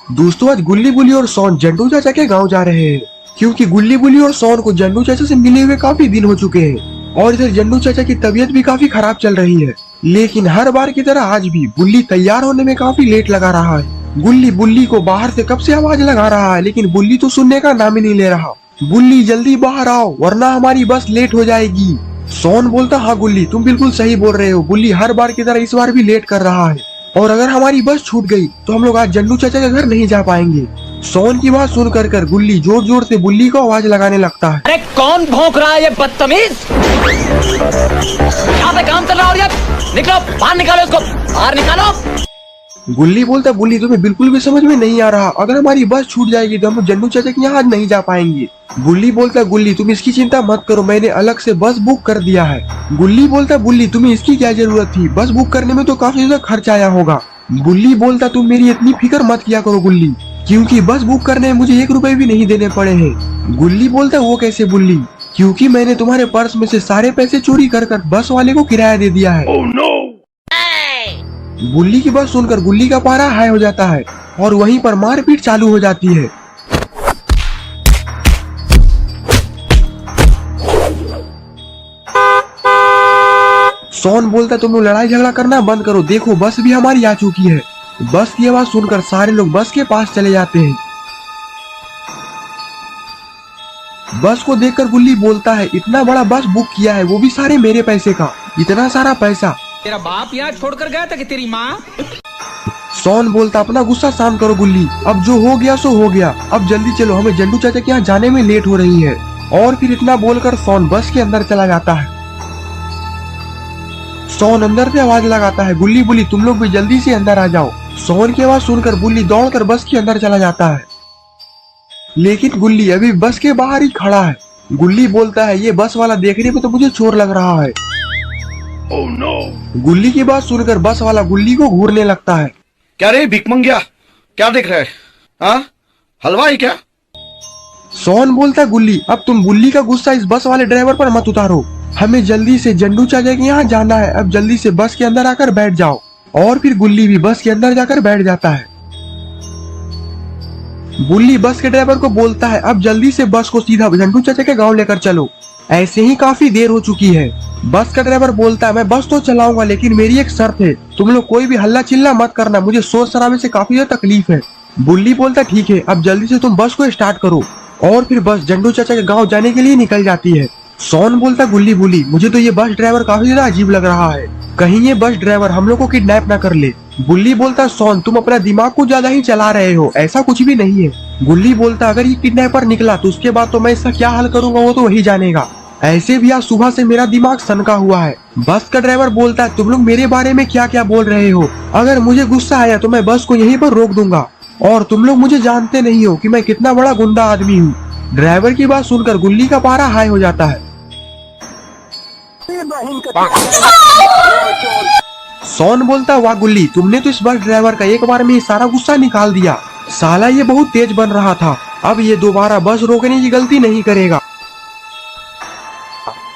दोस्तों आज गुल्ली बुल्ली और सोन जंडू चाचा के गांव जा रहे हैं, क्योंकि गुल्ली बुल्ली और सोन को जंडू चाचा से मिले हुए काफी दिन हो चुके हैं और इधर जंडू चाचा की तबीयत भी काफी खराब चल रही है। लेकिन हर बार की तरह आज भी बुल्ली तैयार होने में काफी लेट लगा रहा है। गुल्ली बुल्ली को बाहर से कब से आवाज लगा रहा है, लेकिन बुल्ली तो सुनने का नाम ही नहीं ले रहा। बुल्ली जल्दी बाहर आओ वरना हमारी बस लेट हो जाएगी। सोन बोलता हाँ गुल्ली तुम बिल्कुल सही बोल रहे हो। बुल्ली हर बार की तरह इस बार भी लेट कर रहा है और अगर हमारी बस छूट गई तो हम लोग आज जंडू चाचा के घर नहीं जा पाएंगे। सोन की बात सुनकर कर गुल्ली जोर जोर से बुल्ली को आवाज लगाने लगता है। अरे कौन भौंक रहा है ये बदतमीज? यहाँ पे काम चल रहा है, निकलो बाहर, निकालो इसको बाहर निकालो। गुल्ली बोलता बुल्ली तुम्हें बिल्कुल भी समझ में नहीं आ रहा, अगर हमारी बस छूट जाएगी तो हम लोग जंडू चाचा के यहाँ आज नहीं जा पाएंगे। बुल्ली बोलता गुल्ली तुम इसकी चिंता मत करो, मैंने अलग से बस बुक कर दिया है। गुल्ली बोलता बुल्ली तुम्हें इसकी क्या जरूरत थी, बस बुक करने में तो काफी ज्यादा खर्च आया होगा। बुल्ली बोलता तुम मेरी इतनी फिक्र मत किया करो गुल्ली, क्योंकि बस बुक करने में मुझे 1 रुपए भी नहीं देने पड़े हैं। गुल्ली बोलता वो कैसे बुल्ली, क्योंकि मैंने तुम्हारे पर्स में से सारे पैसे चोरी कर कर बस वाले को किराया दे दिया है। Oh no! बुल्ली की बात सुनकर गुल्ली का पारा हाई हो जाता है और वहीं पर मारपीट चालू हो जाती है। सोन बोलता तुम लोग लड़ाई झगड़ा करना बंद करो, देखो बस भी हमारी आ चुकी है। बस की आवाज सुनकर सारे लोग बस के पास चले जाते हैं। बस को देखकर गुल्ली बोलता है इतना बड़ा बस बुक किया है, वो भी सारे मेरे पैसे का, इतना सारा पैसा। तेरा बाप यहाँ छोड़कर गया था कि तेरी माँ? सोन बोलता अपना गुस्सा शांत करो गुल्ली, अब जो हो गया सो हो गया, अब जल्दी चलो हमें जंडू चाचा के यहाँ जाने में लेट हो रही है। और फिर इतना बोलकर सोन बस के अंदर चला जाता है। सोन अंदर से आवाज लगाता है गुल्ली बुल्ली तुम लोग भी जल्दी से अंदर आ जाओ। सोन की आवाज सुनकर बुल्ली दौड़कर बस के अंदर चला जाता है, लेकिन गुल्ली अभी बस के बाहर ही खड़ा है। गुल्ली बोलता है ये बस वाला देखने में तो मुझे चोर लग रहा है। Oh no! गुल्ली की बात सुनकर बस वाला गुल्ली को घूरने लगता है। क्या रे भिकमंगिया, क्या देख रहा है? हाँ, हलवाई क्या? सोन बोलता गुल्ली अब तुम बुल्ली का गुस्सा इस बस वाले ड्राइवर पर मत उतारो, हमें जल्दी से जंडू चाचा के यहाँ जाना है, अब जल्दी से बस के अंदर आकर बैठ जाओ। और फिर गुल्ली भी बस के अंदर जाकर बैठ जाता है। बुल्ली बस के ड्राइवर को बोलता है अब जल्दी से बस को सीधा जंडू चाचा के गांव लेकर चलो, ऐसे ही काफी देर हो चुकी है। बस का ड्राइवर बोलता है मैं बस तो चलाऊंगा लेकिन मेरी एक शर्त है, तुम लोग कोई भी हल्ला चिल्ला मत करना, मुझे शोर शराबे से काफी ज्यादा तकलीफ है। बुल्ली बोलता ठीक है, अब जल्दी से तुम बस को स्टार्ट करो। और फिर बस जंडू चाचा के गाँव जाने के लिए निकल जाती है। सोन बोलता गुल्ली बुल्ली मुझे तो ये बस ड्राइवर काफी ज्यादा अजीब लग रहा है, कहीं ये बस ड्राइवर हम लोग को किडनैप ना कर ले। बुल्ली बोलता सोन तुम अपना दिमाग को ज्यादा ही चला रहे हो, ऐसा कुछ भी नहीं है। गुल्ली बोलता अगर ये किडनैपर निकला तो उसके बाद तो मैं इसका क्या हल करूंगा वो तो वही जानेगा, ऐसे भी आज सुबह से मेरा दिमाग सनका हुआ है। बस का ड्राइवर बोलता है तुम लोग मेरे बारे में क्या क्या बोल रहे हो, अगर मुझे गुस्सा आया तो मैं बस को यहीं पर रोक दूंगा, और तुम लोग मुझे जानते नहीं हो कि मैं कितना बड़ा गुंडा आदमी हूँ। ड्राइवर की बात सुनकर गुल्ली का पारा हाई हो जाता है। सोन बोलता वाह गुल्ली तुमने तो इस बस ड्राइवर का एक बार में सारा गुस्सा निकाल दिया, साला ये बहुत तेज बन रहा था, अब ये दोबारा बस रोकने की गलती नहीं करेगा।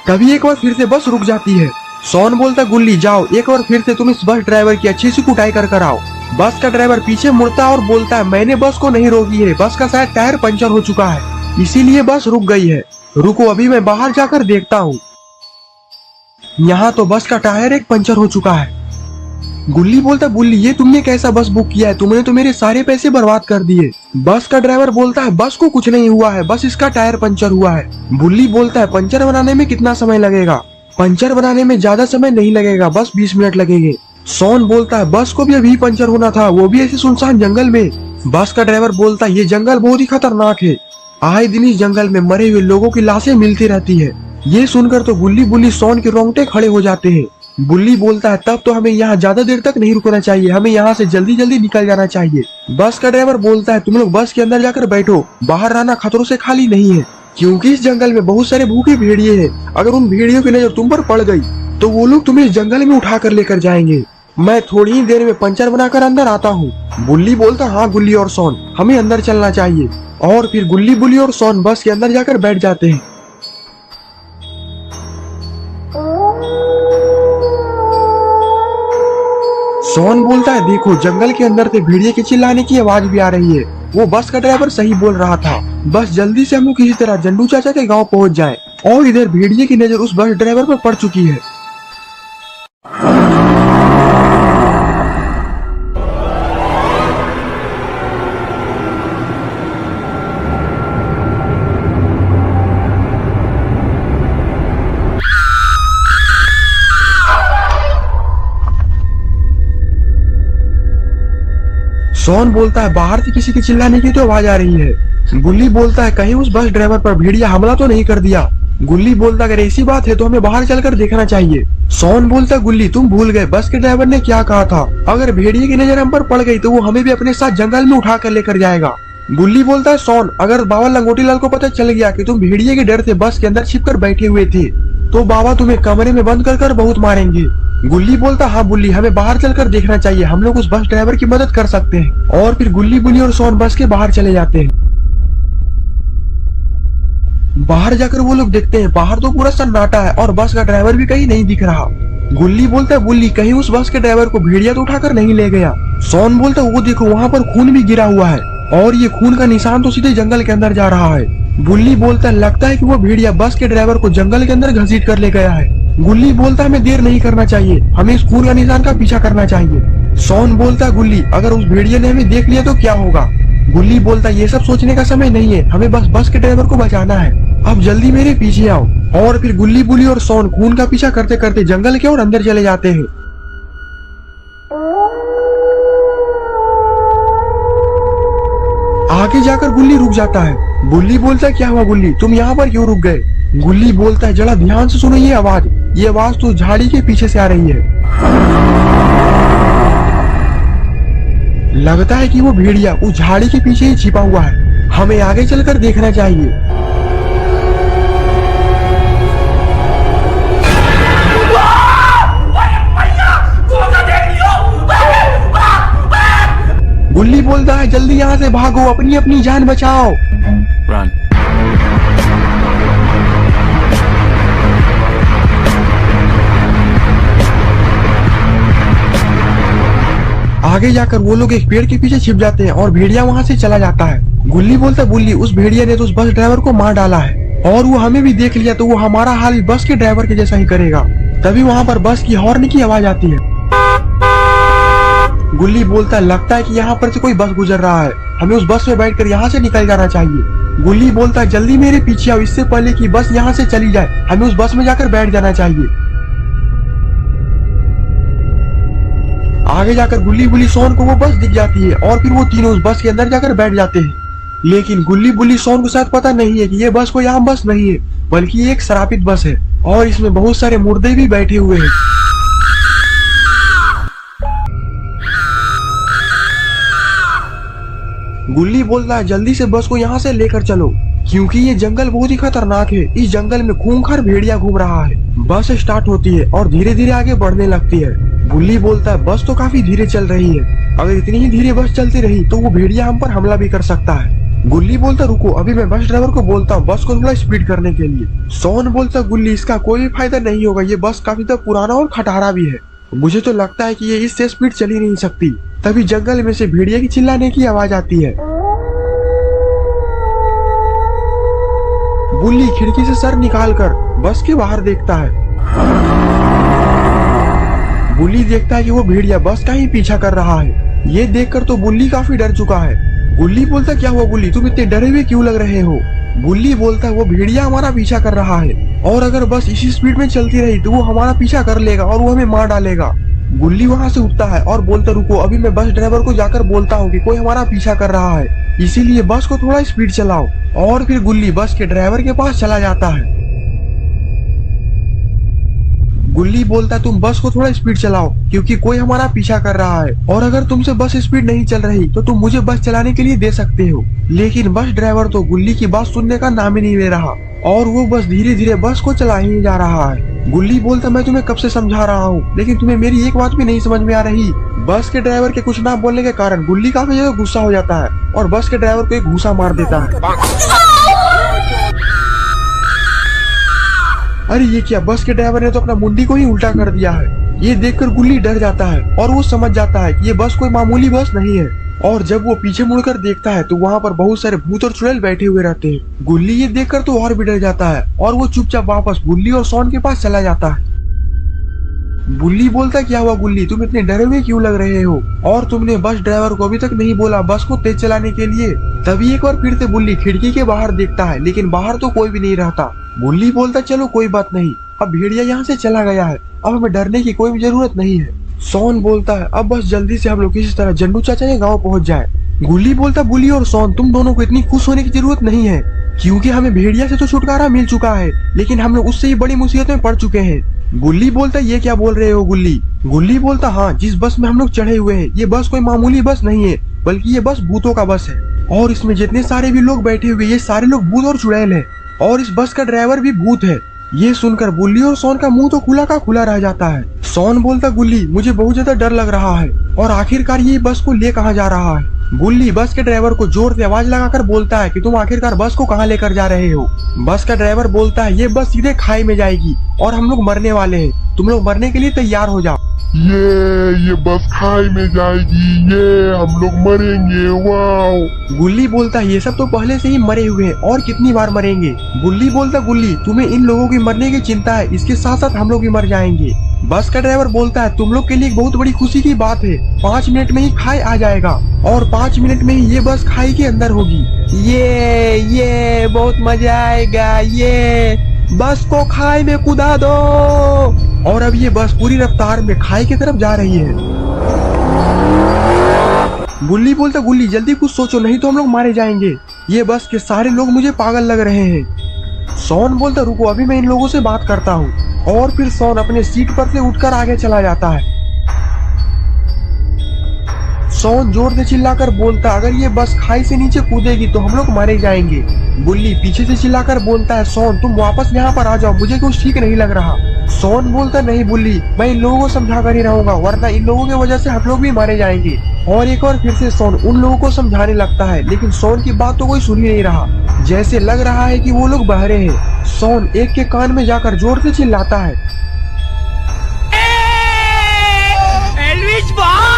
तभी एक बार फिर से बस रुक जाती है। सोन बोलता गुल्ली जाओ एक बार फिर से तुम इस बस ड्राइवर की अच्छी सी कुटाई कर आओ। बस का ड्राइवर पीछे मुड़ता है और बोलता है मैंने बस को नहीं रोकी है, बस का शायद टायर पंचर हो चुका है इसीलिए बस रुक गई है, रुको अभी मैं बाहर जाकर देखता हूँ। यहाँ तो बस का टायर एक पंचर हो चुका है। गुल्ली बोलता बुल्ली ये तुमने कैसा बस बुक किया है, तुमने तो मेरे सारे पैसे बर्बाद कर दिए। बस का ड्राइवर बोलता है बस को कुछ नहीं हुआ है, बस इसका टायर पंचर हुआ है। बुल्ली बोलता है पंचर बनाने में कितना समय लगेगा? पंचर बनाने में ज्यादा समय नहीं लगेगा, बस 20 मिनट लगेंगे। सोन बोलता है बस को भी अभी पंचर होना था, वो भी ऐसे सुनसान जंगल में। बस का ड्राइवर बोलता है ये जंगल बहुत ही खतरनाक है, आए दिन इस जंगल में मरे हुए लोगों की लाशें मिलती रहती है। ये सुनकर तो गुल्ली बुल्ली सोन के रोंगटे खड़े हो जाते हैं। बुल्ली बोलता है तब तो हमें यहाँ ज्यादा देर तक नहीं रुकना चाहिए, हमें यहाँ से जल्दी जल्दी निकल जाना चाहिए। बस का ड्राइवर बोलता है तुम लोग बस के अंदर जाकर बैठो, बाहर रहना खतरों से खाली नहीं है, क्योंकि इस जंगल में बहुत सारे भूखे भेड़िए हैं, अगर उन भेड़ियों की नजर तुम पर पड़ गई तो वो लोग तुम्हें इस जंगल में उठा कर लेकर जाएंगे। मैं थोड़ी ही देर में पंचर बनाकर अंदर आता हूँ। बुल्ली बोलता हाँ गुल्ली और सोन हमें अंदर चलना चाहिए। और फिर गुल्ली बुल्ली और सोन बस के अंदर जाकर बैठ जाते हैं। सोन बोलता है देखो जंगल के अंदर से भेड़िए के चिल्लाने की आवाज भी आ रही है। वो बस का ड्राइवर सही बोल रहा था। बस जल्दी से हम लोग किसी तरह जंडू चाचा के गांव पहुंच जाएं। और इधर भेड़िए की नजर उस बस ड्राइवर पर पड़ चुकी है। सोन बोलता है बाहर से किसी के चिल्लाने की तो आवाज आ रही है। गुल्ली बोलता है कहीं उस बस ड्राइवर पर भेड़िया हमला तो नहीं कर दिया। गुल्ली बोलता अगर ऐसी बात है तो हमें बाहर चलकर देखना चाहिए। सोन बोलता गुल्ली तुम भूल गए बस के ड्राइवर ने क्या कहा था, अगर भेड़िए की नजर हम पर पड़ गई तो वो हमें भी अपने साथ जंगल में उठा कर लेकर जाएगा। गुल्ली बोलता है सोन अगर बाबा लंगोटी लाल को पता चल गया कि तुम भेड़िए के डर से बस के अंदर छिपकर बैठे हुए थे तो बाबा तुम्हें कमरे में बंद कर बहुत मारेंगे। गुल्ली बोलता हाँ बुल्ली हमें बाहर चलकर देखना चाहिए, हम लोग उस बस ड्राइवर की मदद कर सकते हैं। और फिर गुल्ली बुल्ली और सोन बस के बाहर चले जाते हैं। बाहर जाकर वो लोग देखते हैं बाहर तो पूरा सन्नाटा है और बस का ड्राइवर भी कहीं नहीं दिख रहा। गुल्ली बोलता है बुल्ली कहीं उस बस के ड्राइवर को भेड़िया तो उठाकर नहीं ले गया। सोन बोलता है वो देखो वहाँ पर खून भी गिरा हुआ है और ये खून का निशान तो सीधे जंगल के अंदर जा रहा है। बुल्ली बोलता है लगता है कि वो भेड़िया बस के ड्राइवर को जंगल के अंदर घसीट कर ले गया है। गुल्ली बोलता है हमें देर नहीं करना चाहिए, हमें इस खून का निशान का पीछा करना चाहिए। सोन बोलता है गुल्ली अगर उस भेड़िया ने हमें देख लिया तो क्या होगा। गुल्ली बोलता है ये सब सोचने का समय नहीं है, हमें बस के ड्राइवर को बचाना है, अब जल्दी मेरे पीछे आओ। और फिर गुल्ली बुल्ली और सोन खून का पीछा करते करते जंगल के और अंदर चले जाते हैं। आगे जाकर गुल्ली रुक जाता है। गुल्ली बोलता है क्या हुआ गुल्ली तुम यहाँ पर क्यों रुक गए। गुल्ली बोलता है जरा ध्यान से सुनो ये आवाज तो झाड़ी के पीछे से आ रही है। लगता है कि वो भेड़िया उस झाड़ी के पीछे ही छिपा हुआ है, हमें आगे चलकर देखना चाहिए। गुल्ली बोलता है जल्दी यहाँ से भागो, अपनी अपनी जान बचाओ। Run. आगे जाकर वो लोग एक पेड़ के पीछे छिप जाते हैं और भेड़िया वहाँ से चला जाता है। गुल्ली बोलता है बुल्ली उस भेड़िया ने तो उस बस ड्राइवर को मार डाला है और वो हमें भी देख लिया तो वो हमारा हाल भी बस के ड्राइवर के जैसा ही करेगा। तभी वहाँ पर बस की हॉर्न की आवाज आती है। गुल्ली बोलता है लगता है कि यहाँ पर से कोई बस गुजर रहा है, हमें उस बस में बैठकर यहाँ से निकल जाना चाहिए। गुल्ली बोलता है जल्दी मेरे पीछे आओ, इससे पहले कि बस यहाँ से चली जाए, हमें उस बस में जाकर बैठ जाना चाहिए। आगे जाकर गुल्ली बुल्ली सोन को वो बस दिख जाती है और फिर वो तीनों उस बस के अंदर जाकर बैठ जाते हैं। लेकिन गुल्ली बुल्ली सोन को शायद पता नहीं है कि ये बस कोई आम बस नहीं है बल्कि ये एक श्रापित बस है और इसमें बहुत सारे मुर्दे भी बैठे हुए हैं। गुल्ली बोलता है जल्दी से बस को यहाँ से लेकर चलो क्योंकि ये जंगल बहुत ही खतरनाक है, इस जंगल में खूंखार भेड़िया घूम रहा है। बस स्टार्ट होती है और धीरे धीरे आगे बढ़ने लगती है। गुल्ली बोलता है बस तो काफी धीरे चल रही है, अगर इतनी ही धीरे बस चलती रही तो वो भेड़िया हम पर हमला भी कर सकता है। गुल्ली बोलता रुको, अभी मैं बस ड्राइवर को बोलता हूँ बस को थोड़ा स्पीड करने के लिए। सोन बोलता गुल्ली इसका कोई भी फायदा नहीं होगा, ये बस काफी तो पुराना और खटारा भी है, मुझे तो लगता है कि ये इससे स्पीड चल ही नहीं सकती। तभी जंगल में से भेड़िया की चिल्लाने की आवाज आती है। गुल्ली खिड़की से सर निकालकर बस के बाहर देखता है। गुल्ली देखता है कि वो भेड़िया बस का ही पीछा कर रहा है। ये देखकर तो गुल्ली काफी डर चुका है। गुल्ली बोलता क्या हुआ गुल्ली तुम इतने डरे हुए क्यों लग रहे हो। गुल्ली बोलता है वो भेड़िया हमारा पीछा कर रहा है और अगर बस इसी स्पीड में चलती रही तो वो हमारा पीछा कर लेगा और वो हमें मार डालेगा। गुल्ली वहाँ से उठता है और बोलता रुको, अभी मैं बस ड्राइवर को जाकर बोलता हूँ कि कोई हमारा पीछा कर रहा है, इसीलिए बस को थोड़ा स्पीड चलाओ। और फिर गुल्ली बस के ड्राइवर के पास चला जाता है। गुल्ली बोलता तुम बस को थोड़ा स्पीड चलाओ क्योंकि कोई हमारा पीछा कर रहा है और अगर तुमसे बस स्पीड नहीं चल रही तो तुम मुझे बस चलाने के लिए दे सकते हो। लेकिन बस ड्राइवर तो गुल्ली की बात सुनने का नाम ही नहीं ले रहा और वो बस धीरे धीरे बस को चला ही जा रहा है। गुल्ली बोलता मैं तुम्हें कब से समझा रहा हूँ लेकिन तुम्हें मेरी एक बात भी नहीं समझ में आ रही। बस के ड्राइवर के कुछ ना बोलने के कारण गुल्ली काफी ज्यादा गुस्सा हो जाता है और बस के ड्राइवर को एक घूसा मार देता है। अरे ये क्या, बस के ड्राइवर ने तो अपना मुंडी को ही उल्टा कर दिया है। ये देखकर गुल्ली डर जाता है और वो समझ जाता है कि ये बस कोई मामूली बस नहीं है। और जब वो पीछे मुड़कर देखता है तो वहाँ पर बहुत सारे भूत और चुड़ैल बैठे हुए रहते हैं। गुल्ली ये देखकर तो और भी डर जाता है और वो चुपचाप वापस गुल्ली और सोन के पास चला जाता है। गुल्ली बोलता, क्या हुआ गुल्ली, तुम इतने डरे हुए क्यों लग रहे हो? और तुमने बस ड्राइवर को अभी तक नहीं बोला बस को तेज चलाने के लिए। तभी एक बार फिर से गुल्ली खिड़की के बाहर देखता है, लेकिन बाहर तो कोई भी नहीं रहता। गुल्ली बोलता, चलो कोई बात नहीं, अब भेड़िया यहाँ से चला गया है, अब हमें डरने की कोई भी जरूरत नहीं है। सोन बोलता है, अब बस जल्दी से हम लोग किसी तरह जंडू चाचा के गाँव पहुँच जाए। गुल्ली बोलता, गुल्ली और सोन तुम दोनों को इतनी खुश होने की जरूरत नहीं है, क्योंकि हमें भेड़िया से तो छुटकारा मिल चुका है, लेकिन हम लोग उससे ही बड़ी मुसीबत में पड़ चुके हैं। गुल्ली बोलता, ये क्या बोल रहे हो गुल्ली? गुल्ली बोलता, हाँ, जिस बस में हम लोग चढ़े हुए हैं ये बस कोई मामूली बस नहीं है, बल्कि ये बस भूतों का बस है। और इसमें जितने सारे भी लोग बैठे हुए ये सारे लोग भूत और चुड़ैल है, और इस बस का ड्राइवर भी भूत है। ये सुनकर गुल्ली और सोन का मुंह तो खुला का खुला रह जाता है। सोन बोलता, गुल्ली मुझे बहुत ज्यादा डर लग रहा है, और आखिरकार ये बस को ले कहाँ जा रहा है? गुल्ली बस के ड्राइवर को जोर से आवाज लगाकर बोलता है कि तुम आखिरकार बस को कहाँ लेकर जा रहे हो? बस का ड्राइवर बोलता है, ये बस सीधे खाई में जाएगी और हम लोग मरने वाले हैं, तुम लोग मरने के लिए तैयार हो जाओ। ये बस खाई में जाएगी, ये हम लोग मरेंगे, वाओ। गुल्ली बोलता है, ये सब तो पहले से ही मरे हुए हैं और कितनी बार मरेंगे। गुल्ली बोलता, गुल्ली तुम्हें इन लोगों की मरने की चिंता है, इसके साथ साथ हम लोग भी मर जाएंगे। बस का ड्राइवर बोलता है, तुम लोग के लिए एक बहुत बड़ी खुशी की बात है, 5 मिनट में ही खाई आ जाएगा और 5 मिनट में ही ये बस खाई के अंदर होगी। ये बहुत मजा आएगा, ये बस को खाई में कूदा दो। और अब ये बस पूरी रफ्तार में खाई की तरफ जा रही है। गुल्ली बोलता, गुल्ली जल्दी कुछ सोचो, नहीं तो हम लोग मारे जाएंगे, ये बस के सारे लोग मुझे पागल लग रहे हैं। सोन बोलता, रुको अभी मैं इन लोगों से बात करता हूँ। और फिर सोन अपने सीट पर से उठकर आगे चला जाता है। सोन जोर से चिल्लाकर बोलता, अगर ये बस खाई से नीचे कूदेगी तो हम लोग मारे जाएंगे। गुल्ली पीछे से चिल्लाकर बोलता है, सोन तुम वापस यहाँ पर आ जाओ, मुझे कुछ ठीक नहीं लग रहा। सोन बोलता, नहीं गुल्ली, मैं इन लोगों को समझा कर ही रहूंगा, वरना इन लोगों की वजह से हम लोग भी मारे जाएंगे। और एक और फिर से सोन उन लोगों को समझाने लगता है, लेकिन सोन की बात तो कोई सुन ही नहीं रहा, जैसे लग रहा है कि वो लोग बहरे हैं। सोन एक के कान में जाकर जोर से चिल्लाता है, एल्विस भाई।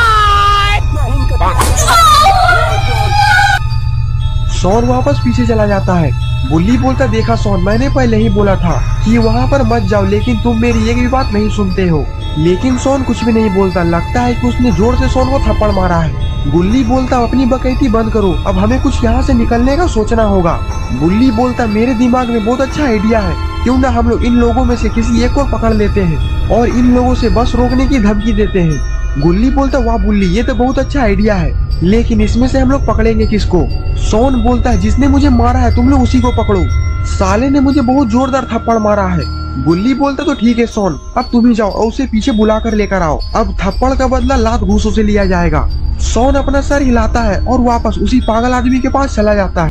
सोन वापस पीछे चला जाता है। गुल्ली बोलता, देखा सोन, मैंने पहले ही बोला था कि वहाँ पर मत जाओ, लेकिन तुम मेरी एक भी बात नहीं सुनते हो। लेकिन सोन कुछ भी नहीं बोलता, लगता है कि उसने जोर से सोन को थप्पड़ मारा है। गुल्ली बोलता, अपनी बकैती बंद करो, अब हमें कुछ यहाँ से निकलने का सोचना होगा। गुल्ली बोलता, मेरे दिमाग में बहुत अच्छा आइडिया है, क्यों ना हम लोग इन लोगों में से किसी एक को पकड़ लेते हैं और इन लोगों से बस रोकने की धमकी देते हैं। गुल्ली बोलता, वाह गुल्ली, ये तो बहुत अच्छा आइडिया है, लेकिन इसमें से हम लोग पकड़ेंगे किसको? सोन बोलता है, जिसने मुझे मारा है तुम लोग उसी को पकड़ो, साले ने मुझे बहुत जोरदार थप्पड़ मारा है। गुल्ली बोलता, तो ठीक है सोन, अब तुम ही जाओ और उसे पीछे बुला कर लेकर आओ, अब थप्पड़ का बदला लात घूसों से लिया जाएगा। सोन अपना सर हिलाता है और वापस उसी पागल आदमी के पास चला जाता है।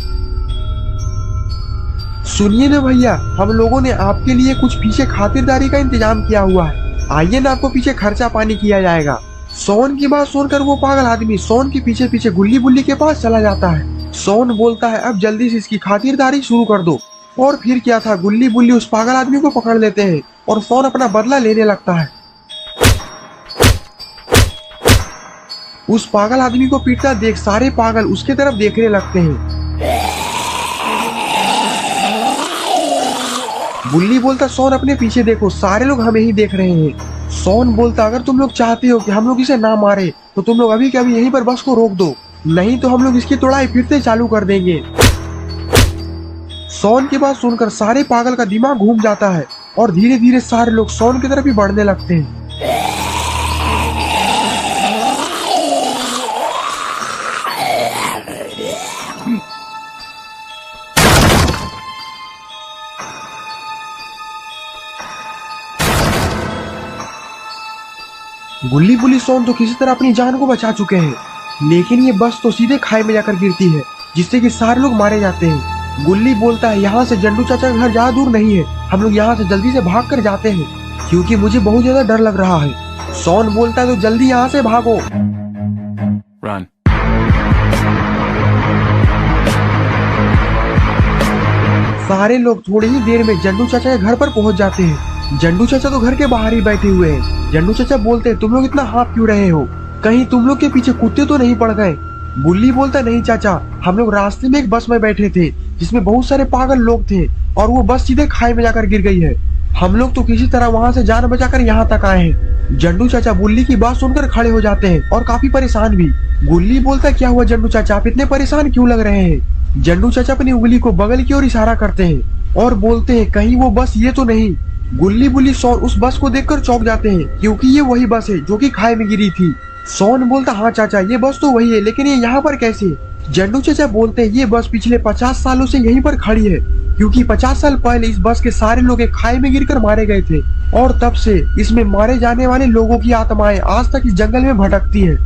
सुनिए ना भैया, हम लोगों ने आपके लिए कुछ पीछे खातिरदारी का इंतजाम किया हुआ है, आइए ना, आपको पीछे खर्चा पानी किया जाएगा। सोन की बात सुनकर वो पागल आदमी सोन के पीछे पीछे गुल्ली बुल्ली के पास चला जाता है। सोन बोलता है, अब जल्दी से इसकी खातिरदारी शुरू कर दो। और फिर क्या था, गुल्ली बुल्ली उस पागल आदमी को पकड़ लेते हैं और सोन अपना बदला लेने लगता है। उस पागल आदमी को पीटता देख सारे पागल उसके तरफ देखने लगते हैं। गुल्ली बोलता, सोन अपने पीछे देखो, सारे लोग हमें ही देख रहे हैं। सोन बोलता, अगर तुम लोग चाहते हो कि हम लोग इसे ना मारे तो तुम लोग अभी के अभी यहीं पर बस को रोक दो, नहीं तो हम लोग इसकी तोड़ाई फिर से चालू कर देंगे। सोन की बात सुनकर सारे पागल का दिमाग घूम जाता है और धीरे धीरे सारे लोग सोन की तरफ ही बढ़ने लगते हैं। गुल्ली बुल्ली सोन तो किसी तरह अपनी जान को बचा चुके हैं, लेकिन ये बस तो सीधे खाई में जाकर गिरती है, जिससे कि सारे लोग मारे जाते हैं। गुल्ली बोलता है, यहाँ से जंडू चाचा का घर ज्यादा दूर नहीं है, हम लोग यहाँ से जल्दी से भाग कर जाते हैं, क्योंकि मुझे बहुत ज्यादा डर लग रहा है। सोन बोलता है, तो जल्दी यहाँ से भागो। Run. सारे लोग थोड़ी ही देर में जंडू चाचा के घर पर पहुंच जाते हैं। जंडू चाचा तो घर के बाहर ही बैठे हुए हैं। जंडू चाचा बोलते हैं, तुम लोग इतना हाँफ क्यों रहे हो, कहीं तुम लोग के पीछे कुत्ते तो नहीं पड़ गए। गुल्ली बोलता, नहीं चाचा, हम लोग रास्ते में एक बस में बैठे थे जिसमें बहुत सारे पागल लोग थे और वो बस सीधे खाई में जाकर गिर गई है। हम लोग तो किसी तरह वहाँ से जान बचाकर यहाँ तक आए हैं। जंडू चाचा गुल्ली की बात सुनकर खड़े हो जाते हैं और काफी परेशान भी। गुल्ली बोलता, क्या हुआ जंडू चाचा, आप इतने परेशान क्यों लग रहे हैं। जंडू चाचा अपनी उंगली को बगल की ओर इशारा करते हैं और बोलते हैं, कहीं वो बस ये तो नहीं। गुल्ली बुल्ली सोन उस बस को देखकर चौंक जाते हैं क्योंकि ये वही बस है जो कि खाई में गिरी थी। सोन बोलता, हाँ चाचा ये बस तो वही है, लेकिन ये यहाँ पर कैसे। जंडू चाचा बोलते हैं, ये बस पिछले 50 सालों से यहीं पर खड़ी है क्योंकि 50 साल पहले इस बस के सारे लोग एक खाई में गिरकर मारे गए थे और तब से इसमें मारे जाने वाले लोगों की आत्माएं आज तक इस जंगल में भटकती हैं।